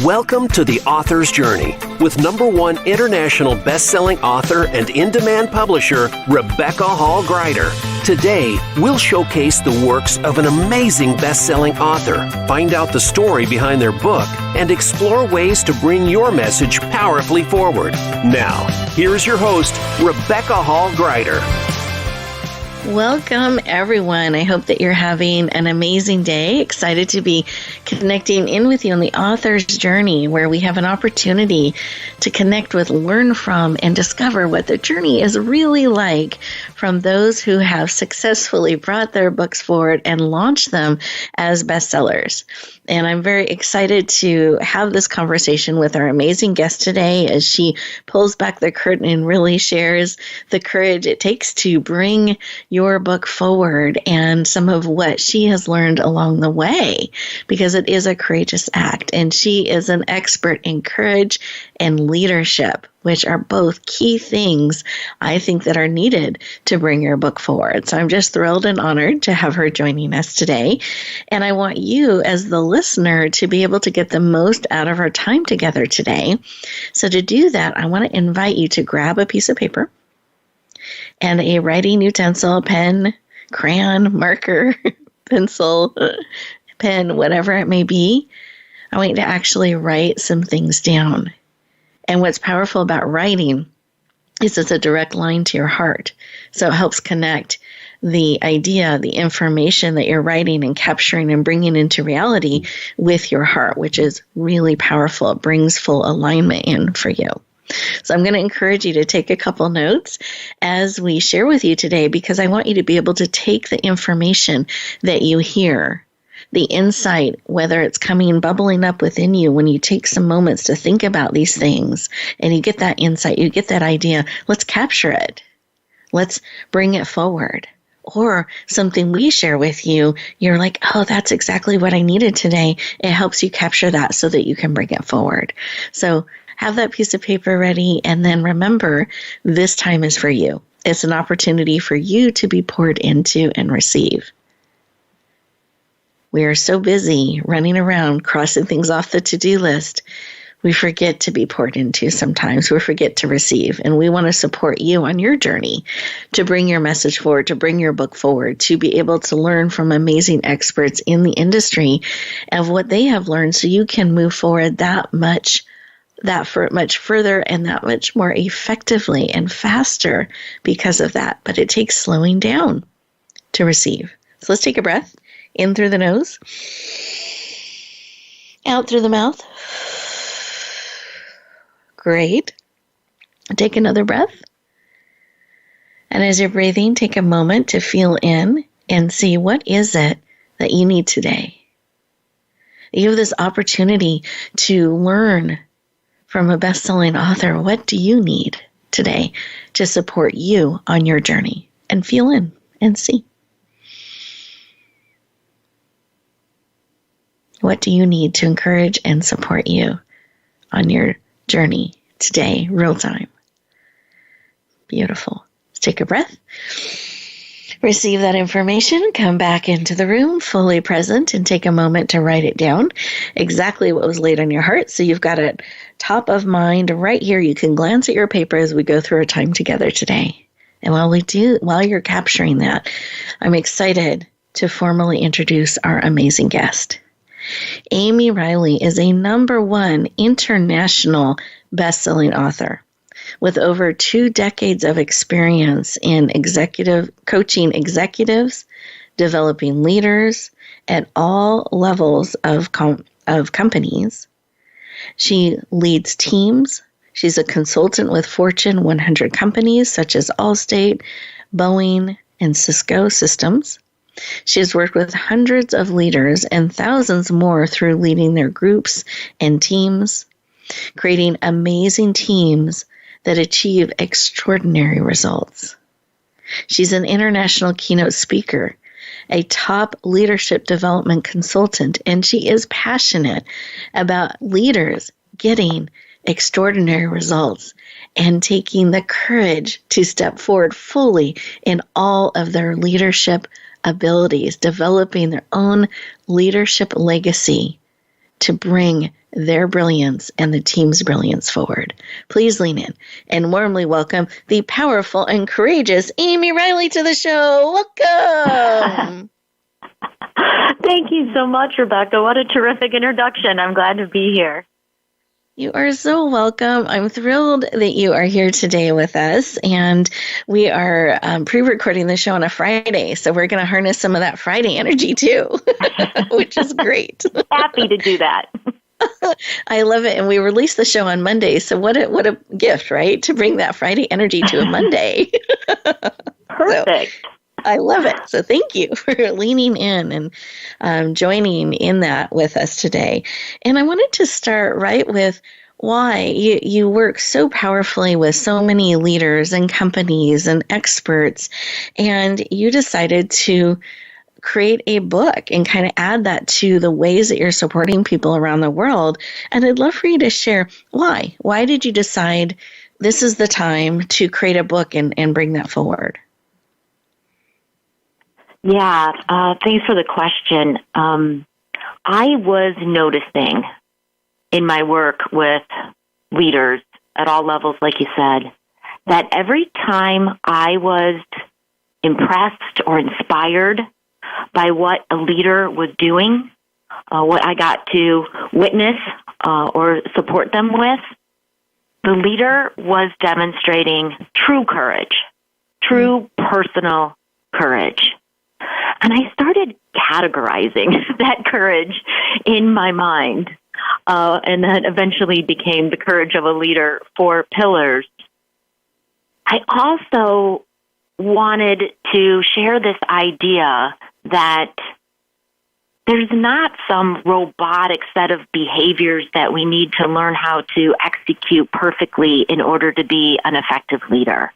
Welcome to The Author's Journey with #1 international best-selling author and in-demand publisher, Rebecca Hall Gruyter. Today, we'll showcase the works of an amazing best-selling author, find out the story behind their book, and explore ways to bring your message powerfully forward. Now, here's your host, Rebecca Hall Gruyter. Welcome, everyone. I hope that you're having an amazing day. Excited to be connecting in with you on the author's journey, where we have an opportunity to connect with, learn from, and discover what the journey is really like from those who have successfully brought their books forward and launched them as bestsellers. And I'm very excited to have this conversation with our amazing guest today as she pulls back the curtain and really shares the courage it takes to bring your book forward and some of what she has learned along the way, because it is a courageous act. And she is an expert in courage and leadership, which are both key things I think that are needed to bring your book forward. So I'm just thrilled and honored to have her joining us today. And I want you as the listener to be able to get the most out of our time together today. So to do that, I want to invite you to grab a piece of paper and a writing utensil, pen, crayon, marker, pencil, pen, whatever it may be. I want you to actually write some things down. And what's powerful about writing is it's a direct line to your heart. So it helps connect the idea, the information that you're writing and capturing and bringing into reality with your heart, which is really powerful. It brings full alignment in for you. So I'm going to encourage you to take a couple notes as we share with you today, because I want you to be able to take the information that you hear, the insight, whether it's coming bubbling up within you when you take some moments to think about these things and you get that insight, you get that idea, let's capture it. Let's bring it forward. Or something we share with you, you're like, oh, that's exactly what I needed today. It helps you capture that so that you can bring it forward. So have that piece of paper ready, and then remember, this time is for you. It's an opportunity for you to be poured into and receive. We are so busy running around, crossing things off the to-do list, we forget to be poured into sometimes. We forget to receive, and we want to support you on your journey to bring your message forward, to bring your book forward, to be able to learn from amazing experts in the industry of what they have learned so you can move forward much further and that much more effectively and faster because of that. But it takes slowing down to receive. So let's take a breath in through the nose, out through the mouth. Great. Take another breath. And as you're breathing, take a moment to feel in and see, what is it that you need today? You have this opportunity to learn from a best-selling author. What do you need today to support you on your journey? And feel in and see. What do you need to encourage and support you on your journey today, real time? Beautiful. Let's take a breath. Receive that information, come back into the room fully present, and take a moment to write it down, exactly what was laid on your heart. So you've got it top of mind right here. You can glance at your paper as we go through our time together today. And while you're capturing that, I'm excited to formally introduce our amazing guest. Amy Riley is a #1 international best-selling author with over 2 decades of experience in coaching executives, developing leaders at all levels of companies. She leads teams. She's a consultant with Fortune 100 companies such as Allstate, Boeing, and Cisco Systems. She has worked with hundreds of leaders and thousands more through leading their groups and teams, creating amazing teams that achieve extraordinary results. She's an international keynote speaker, a top leadership development consultant, and she is passionate about leaders getting extraordinary results and taking the courage to step forward fully in all of their leadership abilities, developing their own leadership legacy to bring their brilliance and the team's brilliance forward. Please lean in and warmly welcome the powerful and courageous Amy Riley to the show. Welcome. Thank you so much, Rebecca. What a terrific introduction. I'm glad to be here. You are so welcome. I'm thrilled that you are here today with us, and we are pre-recording the show on a Friday, so we're going to harness some of that Friday energy too, which is great. Happy to do that. I love it, and we release the show on Monday, so what a gift, right, to bring that Friday energy to a Monday. Perfect. So, I love it. So thank you for leaning in and joining in that with us today. And I wanted to start right with why you work so powerfully with so many leaders and companies and experts, and you decided to create a book and kind of add that to the ways that you're supporting people around the world. And I'd love for you to share why. Why did you decide this is the time to create a book and bring that forward? Yeah, thanks for the question. I was noticing in my work with leaders at all levels, like you said, that every time I was impressed or inspired by what a leader was doing, what I got to witness or support them with, the leader was demonstrating true courage, true personal courage. And I started categorizing that courage in my mind, and that eventually became the courage of a leader 4 pillars. I also wanted to share this idea that there's not some robotic set of behaviors that we need to learn how to execute perfectly in order to be an effective leader.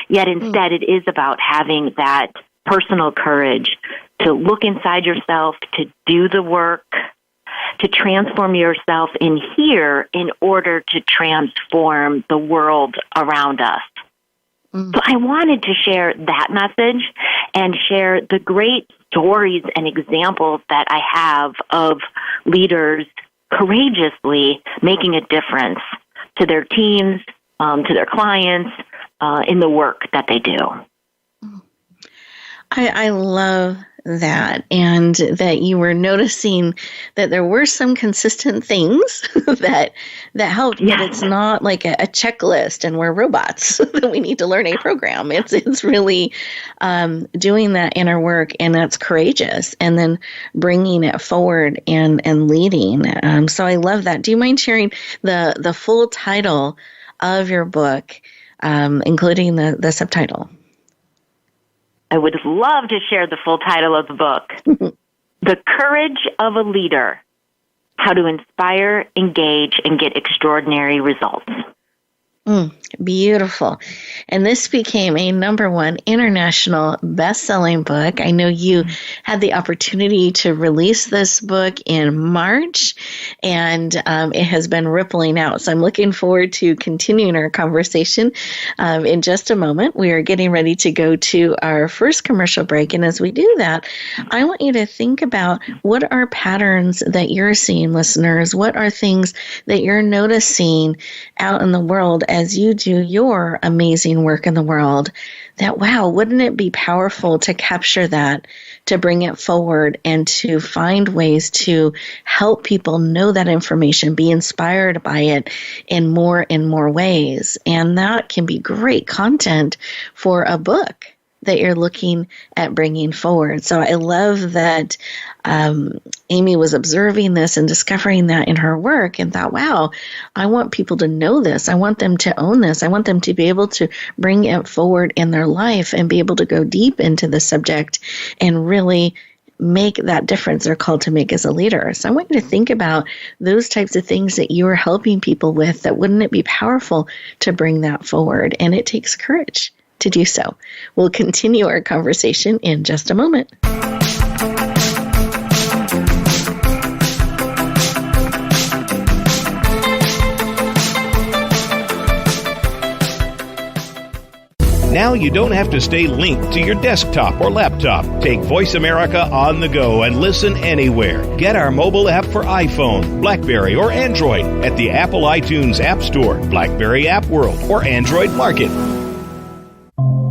Yet instead, it is about having that personal courage to look inside yourself, to do the work, to transform yourself in here in order to transform the world around us. So I wanted to share that message and share the great stories and examples that I have of leaders courageously making a difference to their teams, to their clients, in the work that they do. I love that, and that you were noticing that there were some consistent things that helped, but it's not like a checklist and we're robots that we need to learn a program. It's really doing that inner work, and that's courageous, and then bringing it forward and leading. So I love that. Do you mind sharing the full title of your book, including the subtitle? I would love to share the full title of the book. The Courage of a Leader: How to Inspire, Engage, and Get Extraordinary Results. Beautiful. And this became a #1 international best-selling book. I know you had the opportunity to release this book in March, and it has been rippling out. So I'm looking forward to continuing our conversation in just a moment. We are getting ready to go to our first commercial break. And as we do that, I want you to think about what are patterns that you're seeing, listeners? What are things that you're noticing out in the world as you do your amazing work in the world? That, wow, wouldn't it be powerful to capture that, to bring it forward, and to find ways to help people know that information, be inspired by it in more and more ways. And that can be great content for a book that you're looking at bringing forward. So I love that Amy was observing this and discovering that in her work and thought, wow, I want people to know this. I want them to own this. I want them to be able to bring it forward in their life and be able to go deep into the subject and really make that difference they're called to make as a leader. So I want you to think about those types of things that you are helping people with. That wouldn't it be powerful to bring that forward? And it takes courage to do so. We'll continue our conversation in just a moment. Now you don't have to stay linked to your desktop or laptop. Take Voice America on the go and listen anywhere. Get our mobile app for iPhone, BlackBerry, or Android at the Apple iTunes App Store, BlackBerry App World, or Android Market.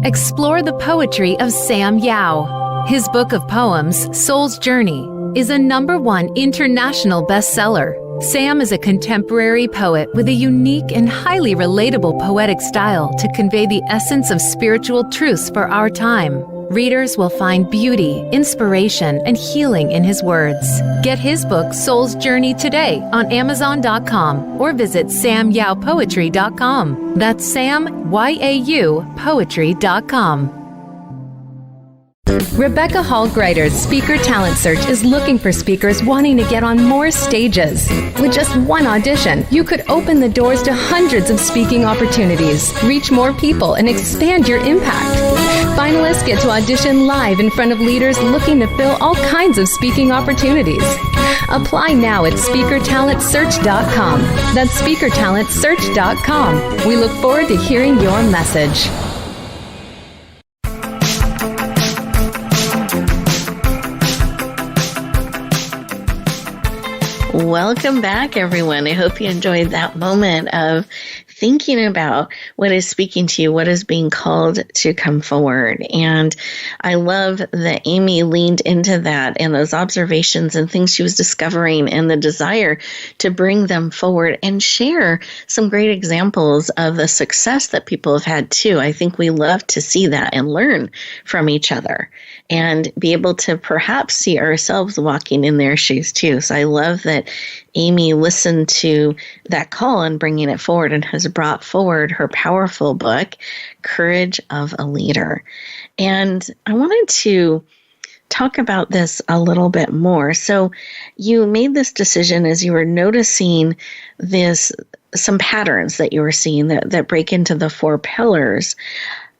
Explore the poetry of Sam Yao. His book of poems, Soul's Journey, is a #1 international bestseller. Sam is a contemporary poet with a unique and highly relatable poetic style to convey the essence of spiritual truths for our time. Readers will find beauty, inspiration, and healing in his words. Get his book, Soul's Journey, today on Amazon.com or visit SamYauPoetry.com. That's Sam, Y-A-U, Poetry.com. Rebecca Hall Greider's Speaker Talent Search is looking for speakers wanting to get on more stages. With just one audition, you could open the doors to hundreds of speaking opportunities, reach more people, and expand your impact. Finalists get to audition live in front of leaders looking to fill all kinds of speaking opportunities. Apply now at SpeakerTalentSearch.com. That's SpeakerTalentSearch.com. We look forward to hearing your message. Welcome back, everyone. I hope you enjoyed that moment of thinking about what is speaking to you, what is being called to come forward. And I love that Amy leaned into that and those observations and things she was discovering and the desire to bring them forward and share some great examples of the success that people have had too. I think we love to see that and learn from each other and be able to perhaps see ourselves walking in their shoes too. So I love that Amy listened to that call and bringing it forward and has brought forward her powerful book, Courage of a Leader. And I wanted to talk about this a little bit more. So you made this decision as you were noticing some patterns that you were seeing that break into the 4 pillars.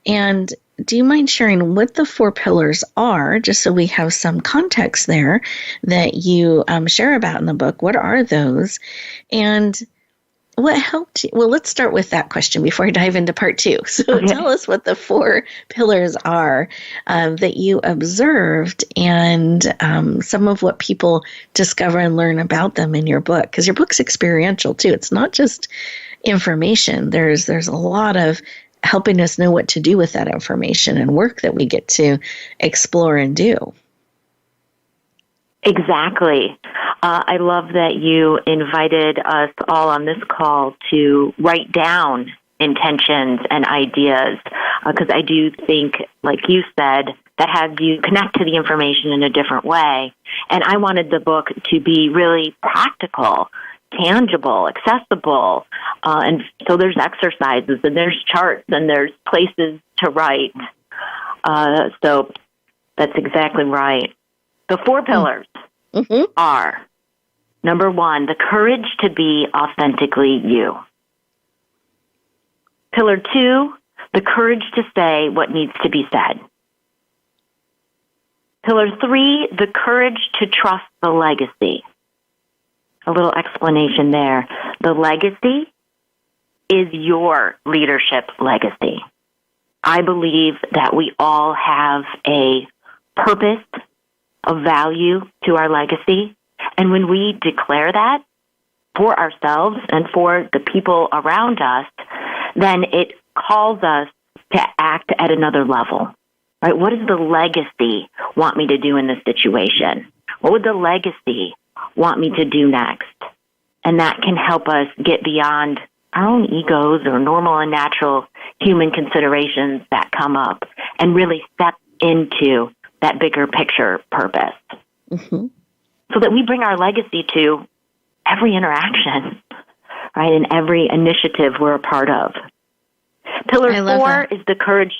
And do you mind sharing what the 4 pillars are, just so we have some context there that you share about in the book? What are those? And what helped you? Well, let's start with that question before I dive into part 2. So Tell us what the 4 pillars are that you observed and some of what people discover and learn about them in your book. Because your book's experiential too. It's not just information. There's a lot of helping us know what to do with that information and work that we get to explore and do. Exactly. I love that you invited us all on this call to write down intentions and ideas, because I do think, like you said, that has you connect to the information in a different way. And I wanted the book to be really practical, tangible, accessible. And so there's exercises and there's charts and there's places to write. So that's exactly right. The 4 pillars are, number 1, the courage to be authentically you. Pillar 2, the courage to say what needs to be said. Pillar 3, the courage to trust the legacy. A little explanation there. The legacy is your leadership legacy. I believe that we all have a purpose, a value to our legacy. And when we declare that for ourselves and for the people around us, then it calls us to act at another level. Right? What does the legacy want me to do in this situation? What would the legacy want me to do next? And that can help us get beyond our own egos or normal and natural human considerations that come up and really step into that bigger picture purpose. So that we bring our legacy to every interaction, right, and every initiative we're a part of. Pillar 4 is the courage.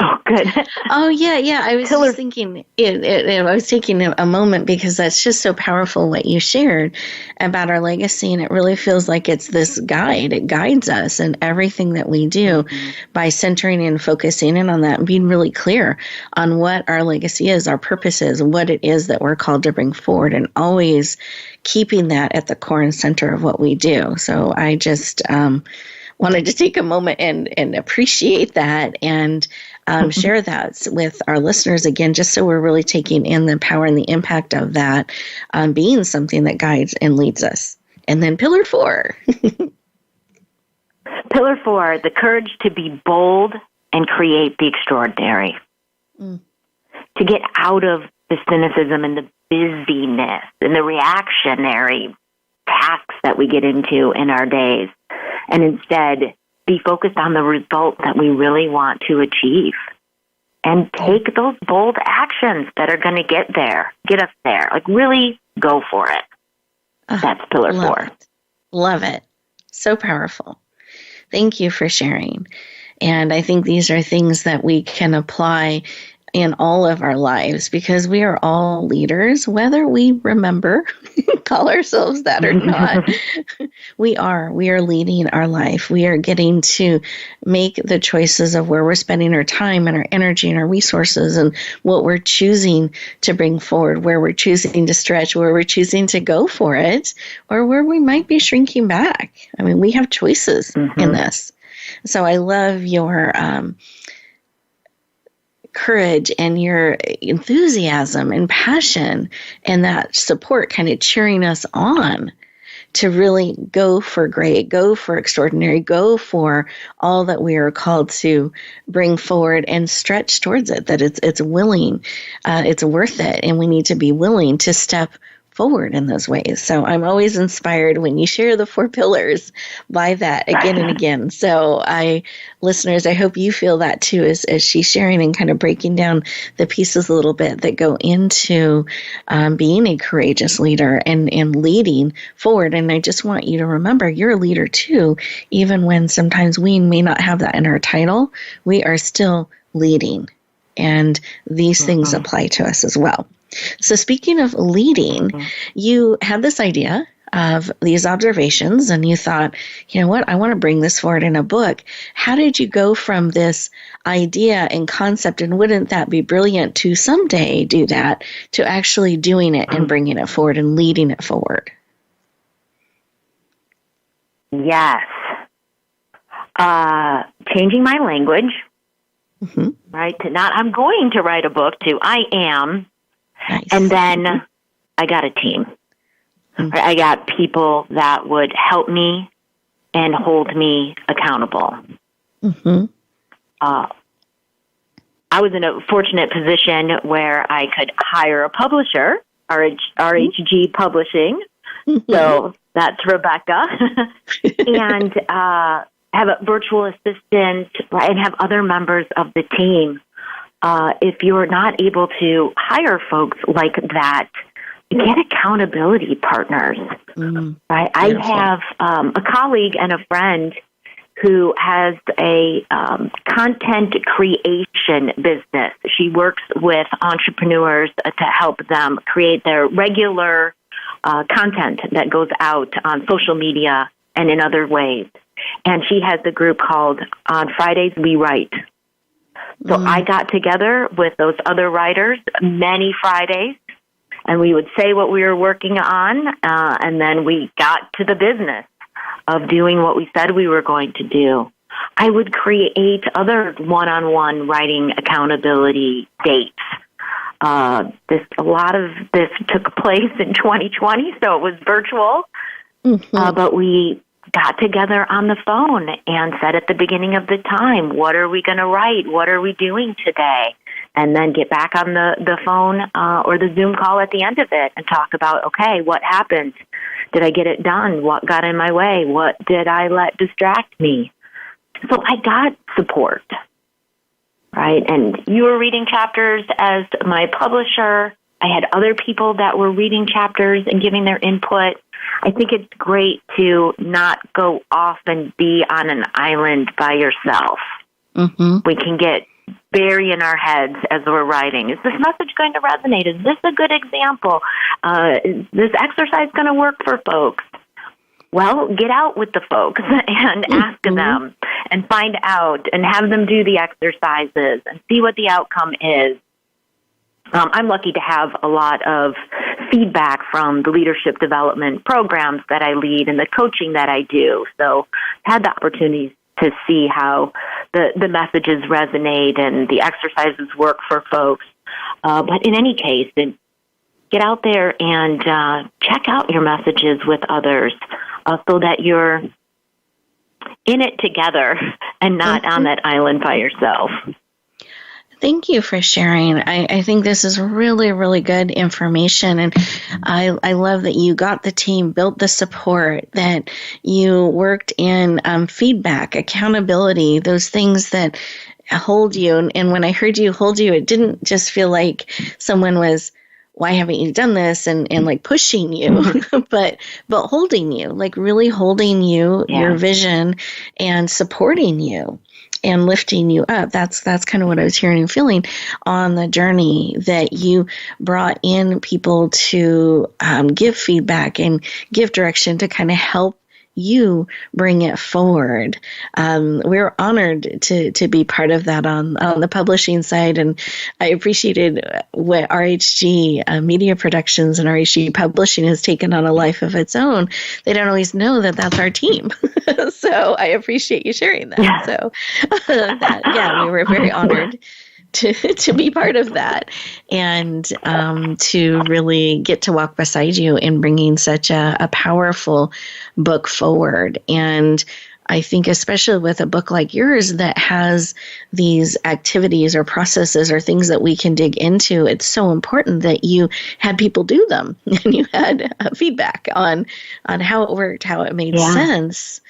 Oh, good. Oh, yeah. I was just thinking, I was taking a moment because that's just so powerful what you shared about our legacy. And it really feels like it's this guide. It guides us in everything that we do by centering and focusing in on that and being really clear on what our legacy is, our purpose is, what it is that we're called to bring forward, and always keeping that at the core and center of what we do. So I just wanted to take a moment and appreciate that and share that with our listeners again, just so we're really taking in the power and the impact of that being something that guides and leads us. And then pillar 4. Pillar 4, the courage to be bold and create the extraordinary. To get out of the cynicism and the busyness and the reactionary tasks that we get into in our days, and instead be focused on the result that we really want to achieve and take those bold actions that are going to get us there. Like, really go for it. That's pillar 4. Love it. So powerful. Thank you for sharing. And I think these are things that we can apply in all of our lives because we are all leaders, whether we remember, call ourselves that or not. We are leading our life. We are getting to make the choices of where we're spending our time and our energy and our resources and what we're choosing to bring forward, where we're choosing to stretch, where we're choosing to go for it, or where we might be shrinking back. I mean, we have choices in this. So I love your courage and your enthusiasm and passion and that support kind of cheering us on to really go for great, go for extraordinary, go for all that we are called to bring forward and stretch towards it, that it's willing, it's worth it, and we need to be willing to step forward in those ways. So I'm always inspired when you share the 4 pillars by that again and again. So listeners, I hope you feel that too as she's sharing and kind of breaking down the pieces a little bit that go into being a courageous leader and leading forward. And I just want you to remember you're a leader too, even when sometimes we may not have that in our title, we are still leading. And these things apply to us as well. So speaking of leading, you had this idea of these observations and you thought, you know what, I want to bring this forward in a book. How did you go from this idea and concept, and wouldn't that be brilliant to someday do that, to actually doing it and bringing it forward and leading it forward? Yes. Changing my language, right? To not, I'm going to write a book, to I am. Nice. And then I got a team. Right? I got people that would help me and hold me accountable. I was in a fortunate position where I could hire a publisher, RHG Publishing. So that's Rebecca. And have a virtual assistant, right, and have other members of the team. If you're not able to hire folks like that, get accountability partners. Right? I have a colleague and a friend who has a content creation business. She works with entrepreneurs to help them create their regular content that goes out on social media and in other ways. And she has a group called On Fridays We Write. So I got together with those other writers many Fridays, and we would say what we were working on, and then we got to the business of doing what we said we were going to do. I would create other one-on-one writing accountability dates. A lot of this took place in 2020, so it was virtual, but we got together on the phone and said at the beginning of the time, what are we going to write? What are we doing today? And then get back on the phone or the Zoom call at the end of it and talk about, okay, what happened? Did I get it done? What got in my way? What did I let distract me? So I got support, right? And you were reading chapters as my publisher. I had other people that were reading chapters and giving their input. I think it's great to not go off and be on an island by yourself. We can get very in our heads as we're writing. Is this message going to resonate? Is this a good example? Is this exercise going to work for folks? Well, get out with the folks and ask them and find out and have them do the exercises and see what the outcome is. I'm lucky to have a lot of feedback from the leadership development programs that I lead and the coaching that I do. So had the opportunities to see how the messages resonate and the exercises work for folks. But in any case, get out there and check out your messages with others so that you're in it together and not on that island by yourself. Thank you for sharing. I think this is really, really good information. And I love that you got the team, built the support, that you worked in feedback, accountability, those things that hold you. And when I heard you hold you, it didn't just feel like someone was, why haven't you done this? And like pushing you, but holding you, like really holding you, your vision, and supporting you and lifting you up. That's kind of what I was hearing and feeling on the journey, that you brought in people to give feedback and give direction to kind of help you bring it forward. We're honored to be part of that on the publishing side, and I appreciated what RHG Media Productions and RHG Publishing has taken on a life of its own. They don't always know that that's our team, so I appreciate you sharing that. Yeah. So, we were very honored to be part of that, and to really get to walk beside you in bringing such a powerful book forward. And I think especially with a book like yours that has these activities or processes or things that we can dig into, it's so important that you had people do them and you had feedback on how it worked, how it made sense.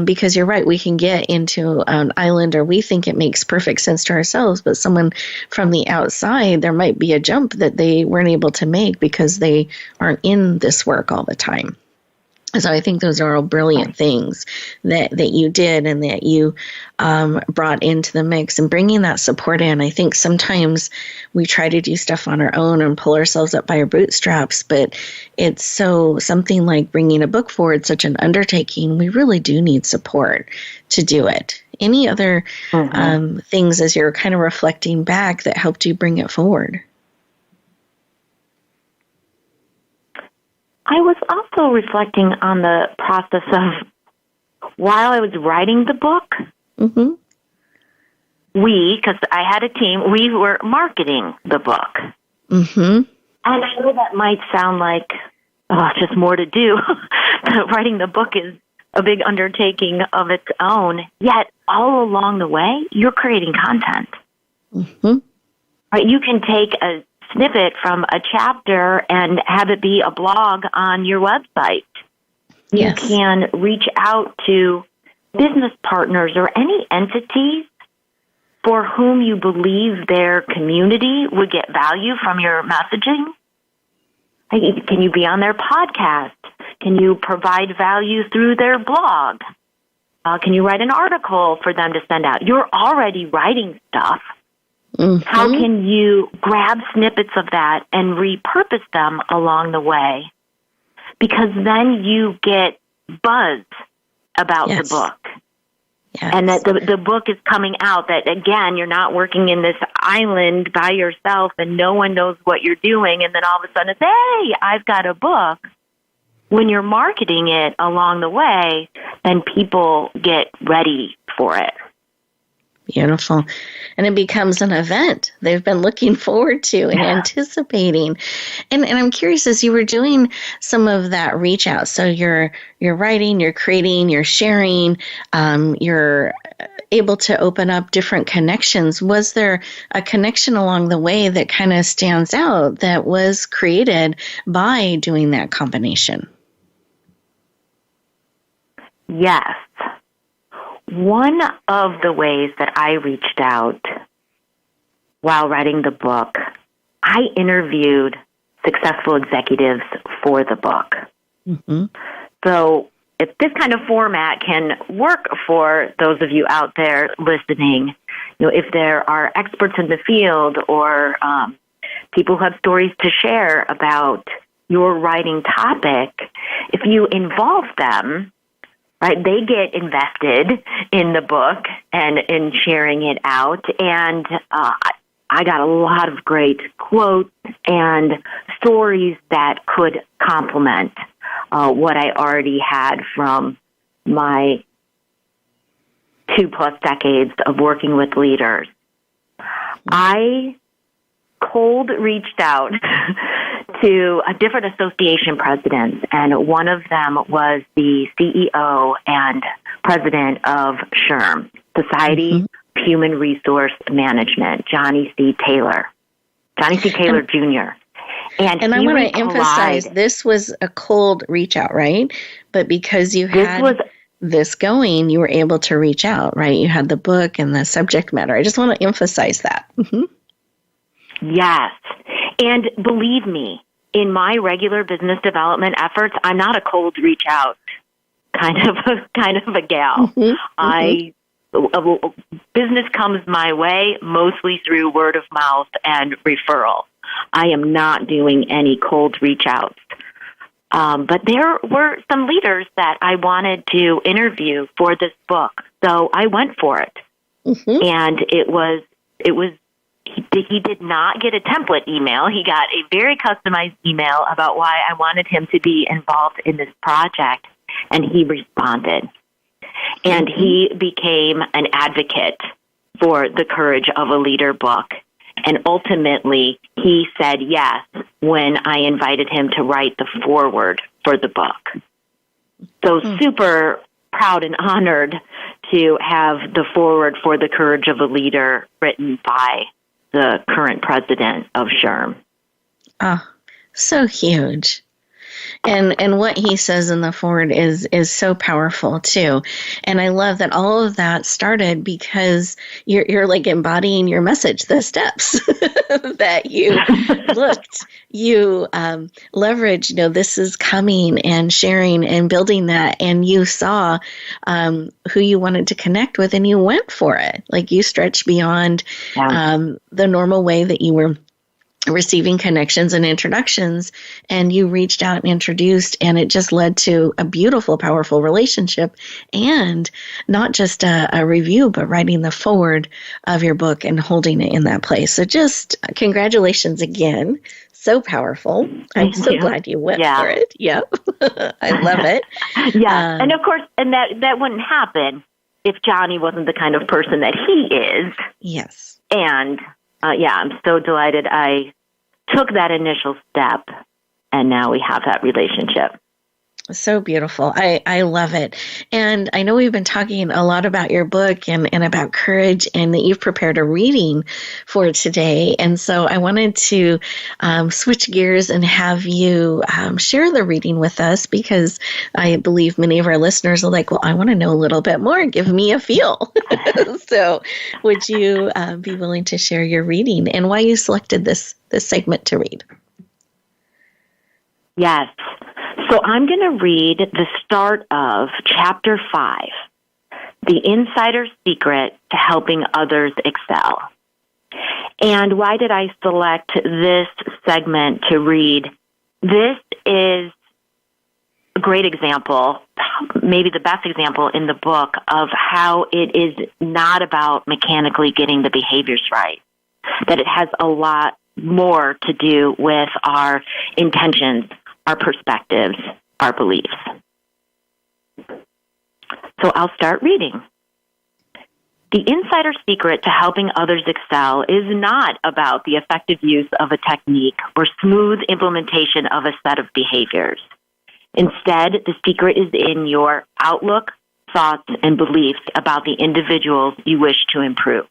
Because you're right, we can get into an island, or we think it makes perfect sense to ourselves, but someone from the outside, there might be a jump that they weren't able to make because they aren't in this work all the time. So I think those are all brilliant things that you did and that you brought into the mix, and bringing that support in. I think sometimes we try to do stuff on our own and pull ourselves up by our bootstraps, but it's something like bringing a book forward, such an undertaking, we really do need support to do it. Any other things as you're kind of reflecting back that helped you bring it forward? I was also reflecting on the process of, while I was writing the book, because I had a team, we were marketing the book. And I know that might sound like, just more to do. Writing the book is a big undertaking of its own, yet all along the way, you're creating content. Right? You can take a snippet from a chapter and have it be a blog on your website. You can reach out to business partners or any entities for whom you believe their community would get value from your messaging. Can you be on their podcast? Can you provide value through their blog? Can you write an article for them to send out? You're already writing stuff. How can you grab snippets of that and repurpose them along the way? Because then you get buzz about the book. And that the book is coming out, that, again, you're not working in this island by yourself and no one knows what you're doing, and then all of a sudden it's, hey, I've got a book. When you're marketing it along the way, then people get ready for it. Beautiful. And it becomes an event they've been looking forward to and anticipating. And I'm curious, as you were doing some of that reach out, so you're writing, you're creating, you're sharing, you're able to open up different connections. Was there a connection along the way that kind of stands out that was created by doing that combination? Yes. One of the ways that I reached out while writing the book, I interviewed successful executives for the book. So if this kind of format can work for those of you out there listening, if there are experts in the field or people who have stories to share about your writing topic, if you involve them, right, they get invested in the book and in sharing it out. And I got a lot of great quotes and stories that could complement what I already had from my 2+ decades of working with leaders, I cold reached out to a different association presidents, and one of them was the CEO and president of SHRM, Society Human Resource Management, Johnny C. Taylor Jr. And I want to emphasize, this was a cold reach out, right? But because you had this going, you were able to reach out, right? You had the book and the subject matter. I just want to emphasize that. Yes. And believe me, in my regular business development efforts, I'm not a cold reach out kind of a gal. Business comes my way mostly through word of mouth and referral. I am not doing any cold reach outs. But there were some leaders that I wanted to interview for this book, so I went for it. And he did not get a template email. He got a very customized email about why I wanted him to be involved in this project, and he responded. And he became an advocate for the Courage of a Leader book. And ultimately, he said yes when I invited him to write the foreword for the book. So super proud and honored to have the foreword for the Courage of a Leader written by the current president of SHRM. Oh, so huge. And what he says in the forward is so powerful too. And I love that all of that started because you're like embodying your message, the steps that you looked, you leveraged, this is coming, and sharing and building that. And you saw who you wanted to connect with, and you went for it. Like, you stretched beyond the normal way that you were receiving connections and introductions, and you reached out and introduced, and it just led to a beautiful, powerful relationship, and not just a review, but writing the foreword of your book and holding it in that place. So just congratulations again. So powerful. I'm so glad you went for it. Yep. I love it. Yeah. And of course, and that wouldn't happen if Johnny wasn't the kind of person that he is. Yes. And I'm so delighted I took that initial step, and now we have that relationship. So beautiful. I love it. And I know we've been talking a lot about your book and about courage, and that you've prepared a reading for today. And so I wanted to switch gears and have you share the reading with us, because I believe many of our listeners are like, well, I want to know a little bit more. Give me a feel. So would you be willing to share your reading and why you selected this segment to read? Yes. So I'm going to read the start of Chapter 5, The Insider's Secret to Helping Others Excel. And why did I select this segment to read? This is a great example, maybe the best example in the book, of how it is not about mechanically getting the behaviors right, that it has a lot more to do with our intentions, our perspectives, our beliefs. So I'll start reading. The insider's secret to helping others excel is not about the effective use of a technique or smooth implementation of a set of behaviors. Instead, the secret is in your outlook, thoughts, and beliefs about the individuals you wish to improve.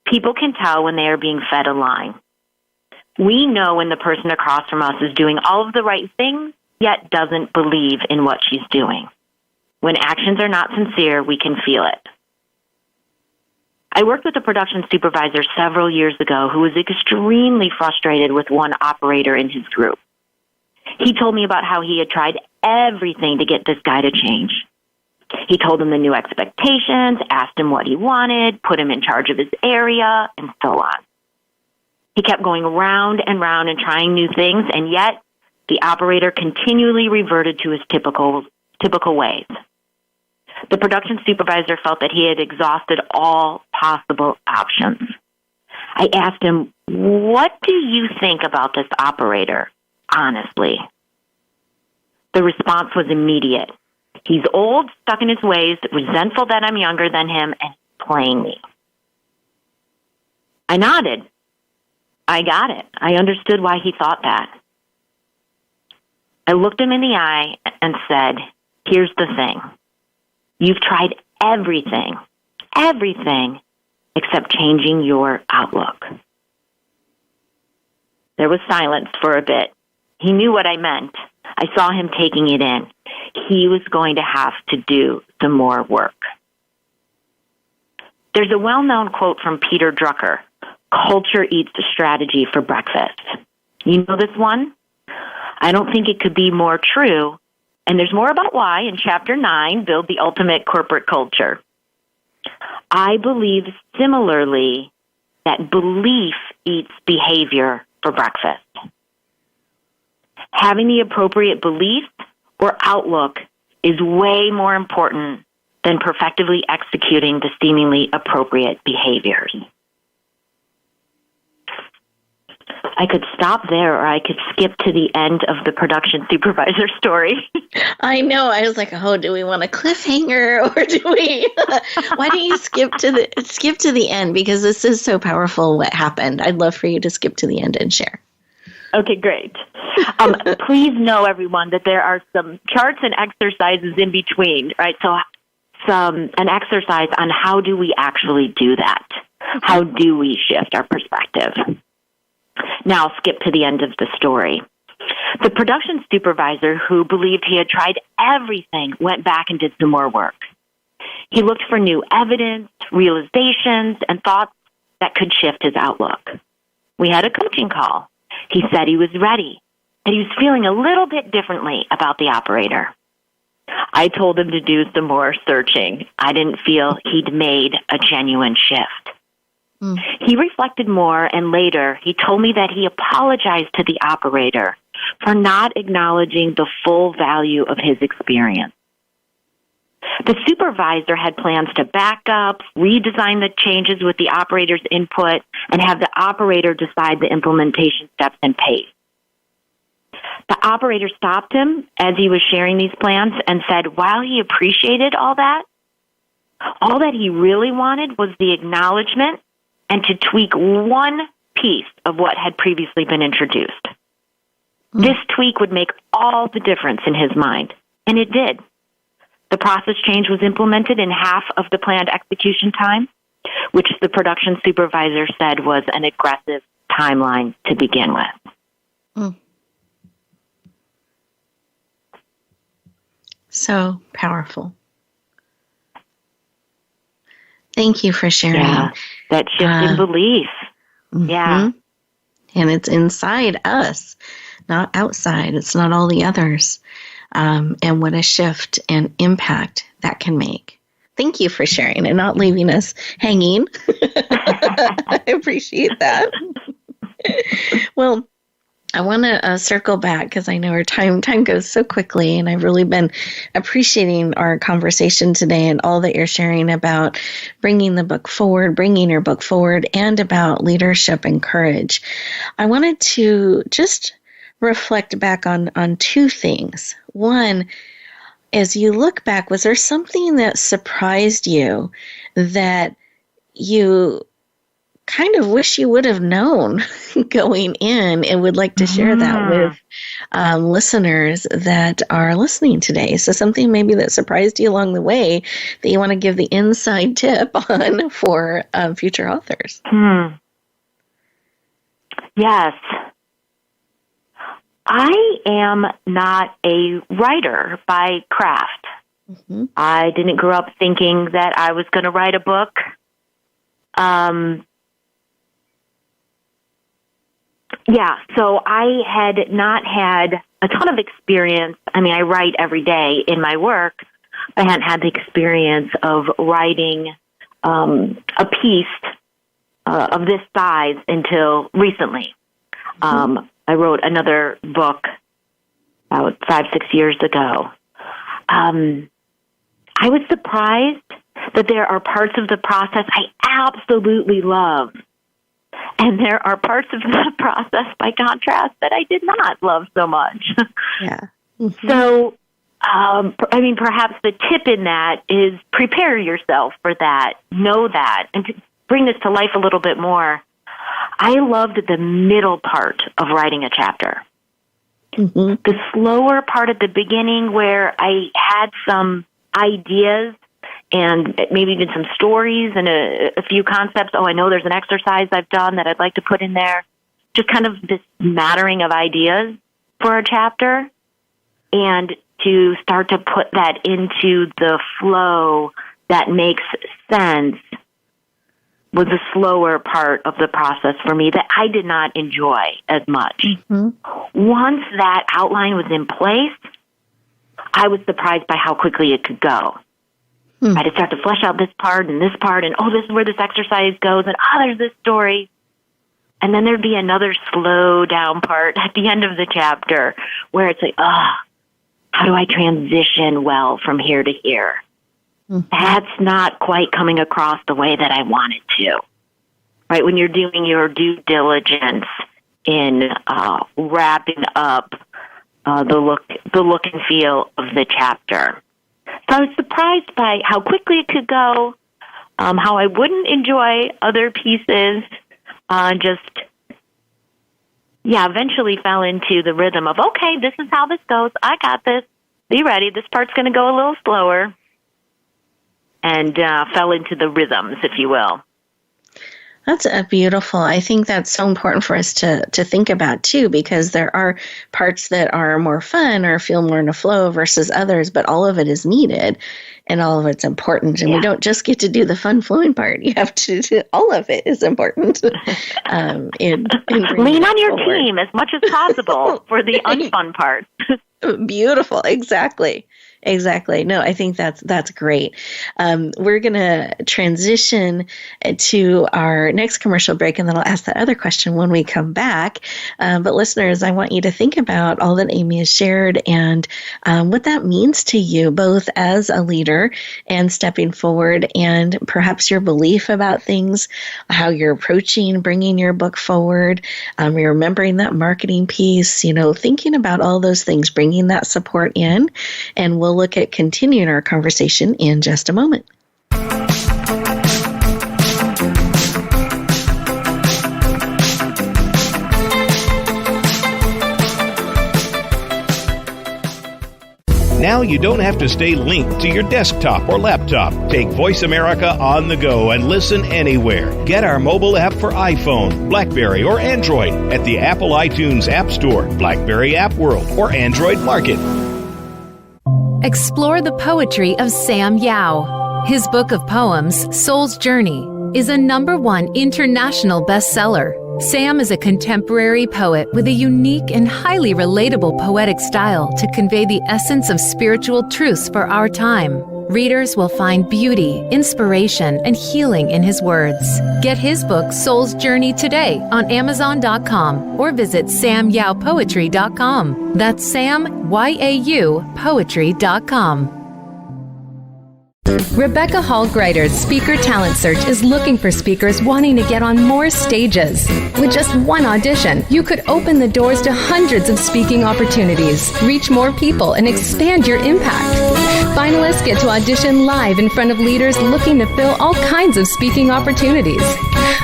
People can tell when they are being fed a line. We know when the person across from us is doing all of the right things, yet doesn't believe in what she's doing. When actions are not sincere, we can feel it. I worked with a production supervisor several years ago who was extremely frustrated with one operator in his group. He told me about how he had tried everything to get this guy to change. He told him the new expectations, asked him what he wanted, put him in charge of his area, and so on. He kept going round and round and trying new things, and yet the operator continually reverted to his typical ways. The production supervisor felt that he had exhausted all possible options. I asked him, "What do you think about this operator, honestly?" The response was immediate. He's old, stuck in his ways, resentful that I'm younger than him, and playing me. I nodded. I got it. I understood why he thought that. I looked him in the eye and said, here's the thing. You've tried everything except changing your outlook. There was silence for a bit. He knew what I meant. I saw him taking it in. He was going to have to do some more work. There's a well-known quote from Peter Drucker, culture eats strategy for breakfast. You know this one? I don't think it could be more true. And there's more about why in Chapter 9, Build the Ultimate Corporate Culture. I believe similarly that belief eats behavior for breakfast. Having the appropriate belief or outlook is way more important than perfectively executing the seemingly appropriate behaviors. I could stop there, or I could skip to the end of the production supervisor story. I know. I was like, oh, do we want a cliffhanger, or do we? Why don't you skip to the end, because this is so powerful what happened. I'd love for you to skip to the end and share. Okay, great. Please know, everyone, that there are some charts and exercises in between, right? So an exercise on how do we actually do that? How do we shift our perspective? Now I'll skip to the end of the story. The production supervisor, who believed he had tried everything, went back and did some more work. He looked for new evidence, realizations, and thoughts that could shift his outlook. We had a coaching call. He said he was ready, that he was feeling a little bit differently about the operator. I told him to do some more searching. I didn't feel he'd made a genuine shift. He reflected more, and later he told me that he apologized to the operator for not acknowledging the full value of his experience. The supervisor had plans to back up, redesign the changes with the operator's input, and have the operator decide the implementation steps and pace. The operator stopped him as he was sharing these plans and said while he appreciated all that he really wanted was the acknowledgement and to tweak one piece of what had previously been introduced. This tweak would make all the difference in his mind, and it did. The process change was implemented in half of the planned execution time, which the production supervisor said was an aggressive timeline to begin with. So powerful. Thank you for sharing. Yeah, that shift in belief. Yeah. And it's inside us, not outside. It's not all the others. And what a shift and impact that can make. Thank you for sharing and not leaving us hanging. I appreciate that. Well, I want to circle back because I know our time goes so quickly, and I've really been appreciating our conversation today and all that you're sharing about bringing your book forward, and about leadership and courage. I wanted to just reflect back on two things. One, as you look back, was there something that surprised you that you kind of wish you would have known going in, and would like to share that with listeners that are listening today? So something maybe that surprised you along the way that you want to give the inside tip on for future authors. Yes. I am not a writer by craft. I didn't grow up thinking that I was going to write a book. So I had not had a ton of experience. I mean, I write every day in my work. I hadn't had the experience of writing a piece of this size until recently. I wrote another book about 5-6 years ago. I was surprised that there are parts of the process I absolutely love. And there are parts of the process, by contrast, that I did not love so much. Yeah. So perhaps the tip in that is prepare yourself for that, know that, and to bring this to life a little bit more. I loved the middle part of writing a chapter. Mm-hmm. The slower part at the beginning where I had some ideas and maybe even some stories and a few concepts. Oh, I know there's an exercise I've done that I'd like to put in there. Just kind of this mattering of ideas for a chapter, and to start to put that into the flow that makes sense was a slower part of the process for me that I did not enjoy as much. Mm-hmm. Once that outline was in place, I was surprised by how quickly it could go. I had to start to flesh out this part, and this oh, this is where this exercise goes, and there's this story. And then there'd be another slow down part at the end of the chapter where it's like, how do I transition well from here to here? Mm-hmm. That's not quite coming across the way that I want it to. Right? When you're doing your due diligence in wrapping up the look and feel of the chapter. So I was surprised by how quickly it could go, how I wouldn't enjoy other pieces, eventually fell into the rhythm of, okay, this is how this goes. I got this. Be ready. This part's going to go a little slower. And fell into the rhythms, if you will. That's beautiful. I think that's so important for us to think about, too, because there are parts that are more fun or feel more in a flow versus others, but all of it is needed and all of it's important. And we don't just get to do the fun flowing part. You have to do all of it is important. Lean on your team as much as possible for the unfun part. Beautiful. Exactly. No, I think that's great. We're going to transition to our next commercial break, and then I'll ask that other question when we come back. But listeners, I want you to think about all that Amy has shared and what that means to you, both as a leader and stepping forward, and perhaps your belief about things, how you're approaching bringing your book forward, you're remembering that marketing piece, thinking about all those things, bringing that support in, and we'll look at continuing our conversation in just a moment. Now you don't have to stay linked to your desktop or laptop. Take Voice America on the go and listen anywhere. Get our mobile app for iPhone, BlackBerry, or Android at the Apple iTunes App Store, BlackBerry App World, or Android Market. Explore the poetry of Sam Yau. His book of poems, Soul's Journey, is a #1 international bestseller. Sam is a contemporary poet with a unique and highly relatable poetic style to convey the essence of spiritual truths for our time. Readers will find beauty, inspiration, and healing in his words. Get his book, Soul's Journey, today on Amazon.com or visit SamYauPoetry.com. That's Sam, Y-A-U, Poetry.com. Rebecca Hall Greider's Speaker Talent Search is looking for speakers wanting to get on more stages. With just one audition, you could open the doors to hundreds of speaking opportunities, reach more people, and expand your impact. Finalists get to audition live in front of leaders looking to fill all kinds of speaking opportunities.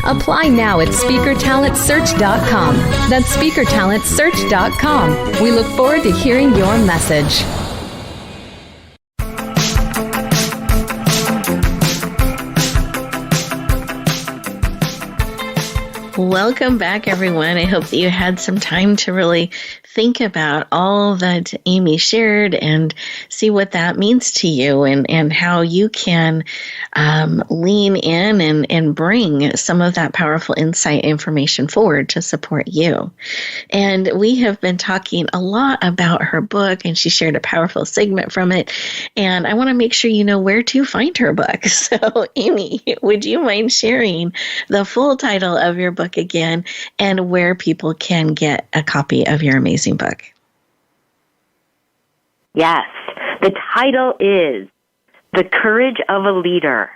Apply now at SpeakerTalentSearch.com. That's SpeakerTalentSearch.com. We look forward to hearing your message. Welcome back, everyone. I hope that you had some time to really think about all that Amy shared and see what that means to you and how you can lean in and bring some of that powerful insight information forward to support you. And we have been talking a lot about her book, and she shared a powerful segment from it. And I want to make sure you know where to find her book. So, Amy, would you mind sharing the full title of your book again and where people can get a copy of your amazing book? Yes. The title is The Courage of a Leader: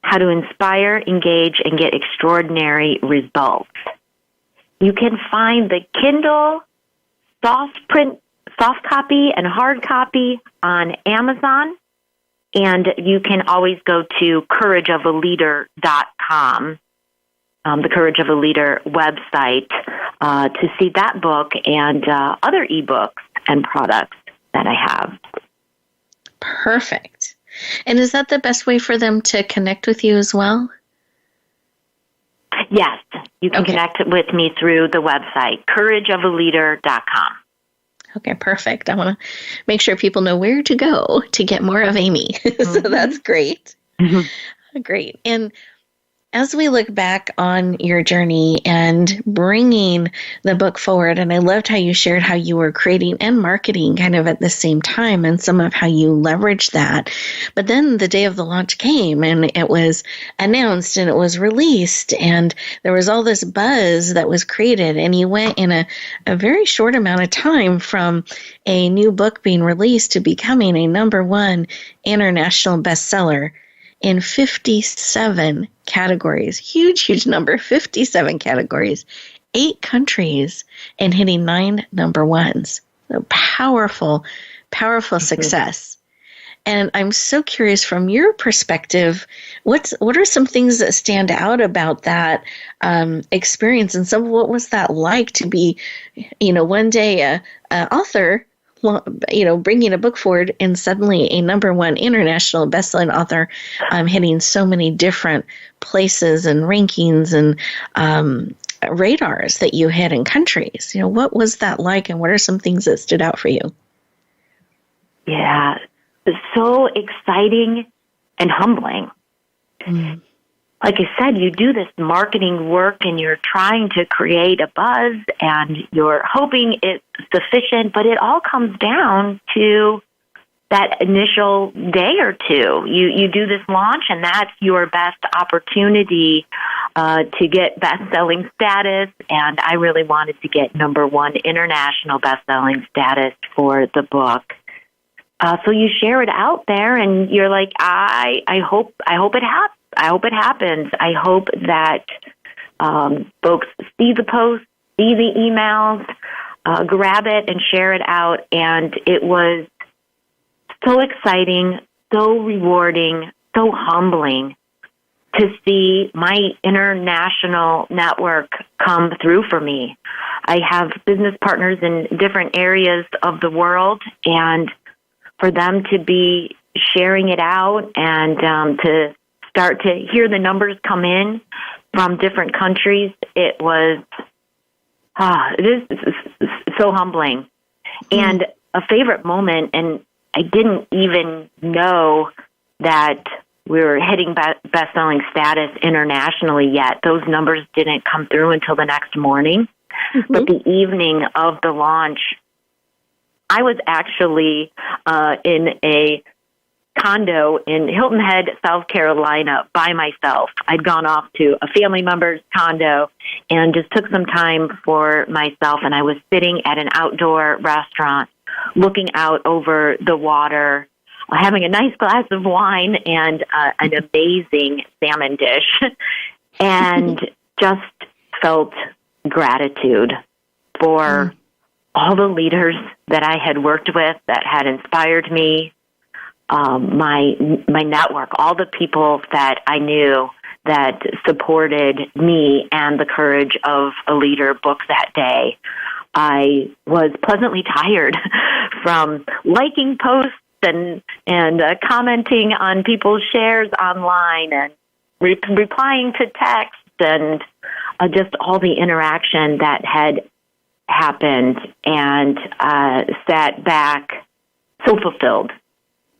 How to Inspire, Engage, and Get Extraordinary Results. You can find the Kindle soft soft copy and hard copy on Amazon. And you can always go to courageofaleader.com, the Courage of a Leader website, to see that book and other ebooks and products that I have. Perfect. And is that the best way for them to connect with you as well? Yes, you can connect with me through the website, courageofaleader.com. Okay, perfect. I want to make sure people know where to go to get more of Amy. So that's great. Great. And as we look back on your journey and bringing the book forward, and I loved how you shared how you were creating and marketing kind of at the same time and some of how you leveraged that. But then the day of the launch came and it was announced and it was released and there was all this buzz that was created, and you went in a very short amount of time from a new book being released to becoming a #1 international bestseller in 57 categories. Huge number, 57 categories, 8 countries, and hitting 9 #1s. So powerful success. And I'm so curious from your perspective, what are some things that stand out about that experience, and what was that like to be, one day a author, bringing a book forward and suddenly a #1 international bestselling author, hitting so many different places and rankings and radars that you hit in countries. What was that like, and what are some things that stood out for you? Yeah, it's so exciting and humbling. Like I said, you do this marketing work and you're trying to create a buzz and you're hoping it's sufficient, but it all comes down to that initial day or two. You do this launch and that's your best opportunity to get best-selling status, and I really wanted to get #1 international best-selling status for the book. So you share it out there and you're like, I hope it happens. I hope it happens. I hope that folks see the post, see the emails, grab it and share it out. And it was so exciting, so rewarding, so humbling to see my international network come through for me. I have business partners in different areas of the world, and for them to be sharing it out and to start to hear the numbers come in from different countries, it is so humbling. And a favorite moment, and I didn't even know that we were hitting best-selling status internationally yet. Those numbers didn't come through until the next morning. But the evening of the launch, I was actually in a condo in Hilton Head, South Carolina by myself. I'd gone off to a family member's condo and just took some time for myself, and I was sitting at an outdoor restaurant looking out over the water, having a nice glass of wine and an amazing salmon dish, and just felt gratitude for all the leaders that I had worked with that had inspired me, my network, all the people that I knew that supported me and the Courage of a Leader book that day. I was pleasantly tired from liking posts and commenting on people's shares online and replying to texts and just all the interaction that had happened, and sat back so fulfilled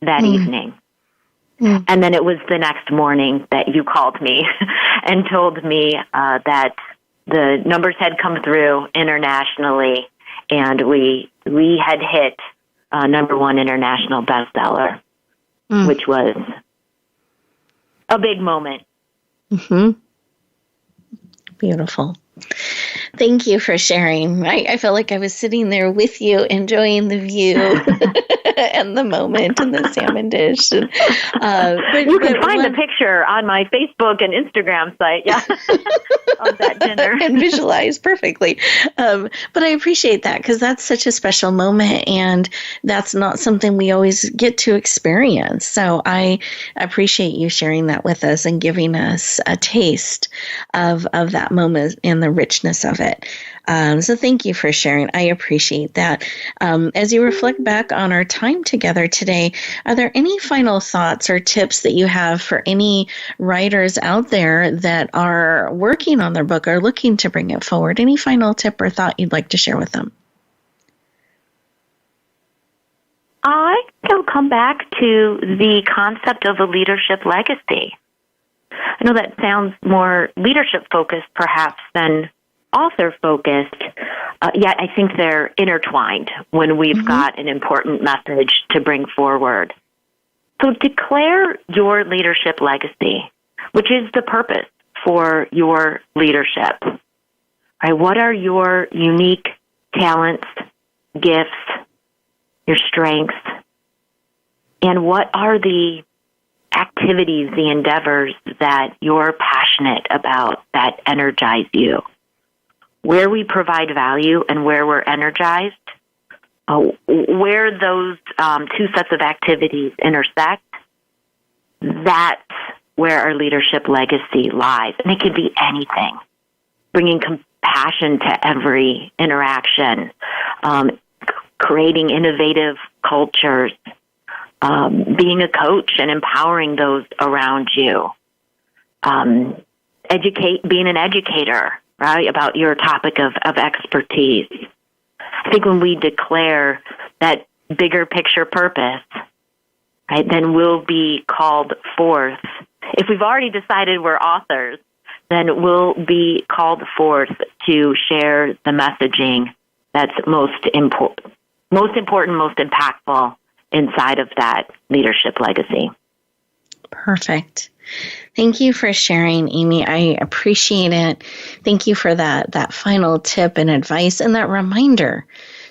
that evening. And then it was the next morning that you called me and told me that the numbers had come through internationally, and we had hit #1 international bestseller, which was a big moment. Beautiful. Thank you for sharing. I felt like I was sitting there with you, enjoying the view and the moment and the salmon dish. And, you can find the picture on my Facebook and Instagram site, of that dinner. And visualize perfectly. But I appreciate that because that's such a special moment, and that's not something we always get to experience. So I appreciate you sharing that with us and giving us a taste of that moment and the richness of it. So thank you for sharing. I appreciate that. As you reflect back on our time together today, are there any final thoughts or tips that you have for any writers out there that are working on their book or looking to bring it forward? Any final tip or thought you'd like to share with them? I will come back to the concept of a leadership legacy. I know that sounds more leadership-focused, perhaps, than author-focused, yet I think they're intertwined when we've got an important message to bring forward. So declare your leadership legacy, which is the purpose for your leadership. Right? What are your unique talents, gifts, your strengths, and what are the activities, the endeavors that you're passionate about that energize you? Where we provide value and where we're energized, where those two sets of activities intersect, that's where our leadership legacy lies. And it could be anything, bringing compassion to every interaction, creating innovative cultures, being a coach and empowering those around you, being an educator, right, about your topic of expertise. I think when we declare that bigger picture purpose, right, then we'll be called forth. If we've already decided we're authors, then we'll be called forth to share the messaging that's most important, most impactful inside of that leadership legacy. Perfect. Thank you for sharing, Amy. I appreciate it. Thank you for that final tip and advice and that reminder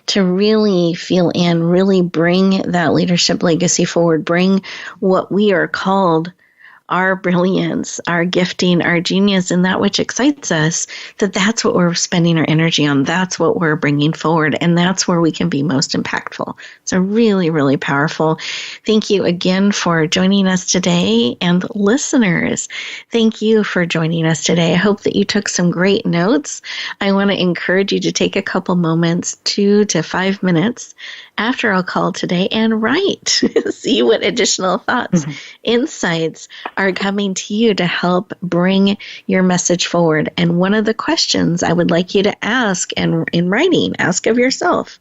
to really feel in, really bring that leadership legacy forward, bring what we are called, our brilliance, our gifting, our genius, and that which excites us, that's what we're spending our energy on. That's what we're bringing forward, and that's where we can be most impactful. So really, really powerful. Thank you again for joining us today, and listeners, thank you for joining us today. I hope that you took some great notes. I want to encourage you to take a couple moments, 2 to 5 minutes after our call today and write. See what additional thoughts, insights are coming to you to help bring your message forward. And one of the questions I would like you to ask, and in writing, ask of yourself,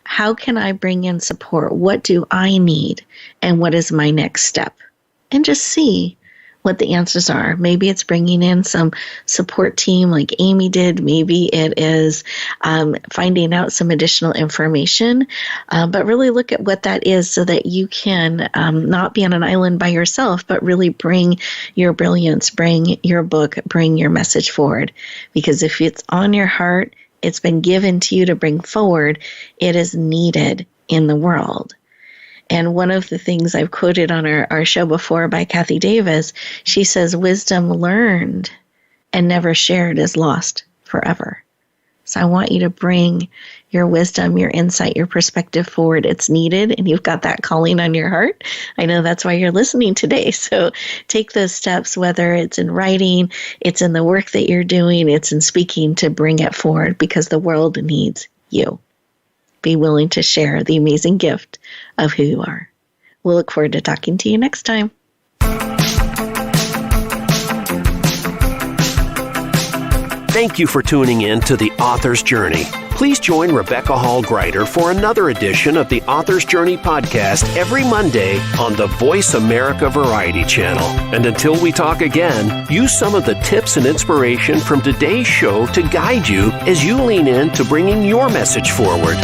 how can I bring in support? What do I need? And what is my next step? And just see what the answers are. Maybe it's bringing in some support team like Amy did. Maybe it is finding out some additional information, but really look at what that is so that you can not be on an island by yourself, but really bring your brilliance, bring your book, bring your message forward. Because if it's on your heart, it's been given to you to bring forward, it is needed in the world. And one of the things I've quoted on our show before by Kathy Davis, she says, wisdom learned and never shared is lost forever. So I want you to bring your wisdom, your insight, your perspective forward. It's needed, and you've got that calling on your heart. I know that's why you're listening today. So take those steps, whether it's in writing, it's in the work that you're doing, it's in speaking, to bring it forward, because the world needs you. Be willing to share the amazing gift of who you are. We'll look forward to talking to you next time. Thank you for tuning in to The Author's Journey. Please join Rebecca Hall Greider for another edition of the Author's Journey podcast every Monday on the Voice America Variety Channel. And until we talk again, use some of the tips and inspiration from today's show to guide you as you lean in to bringing your message forward.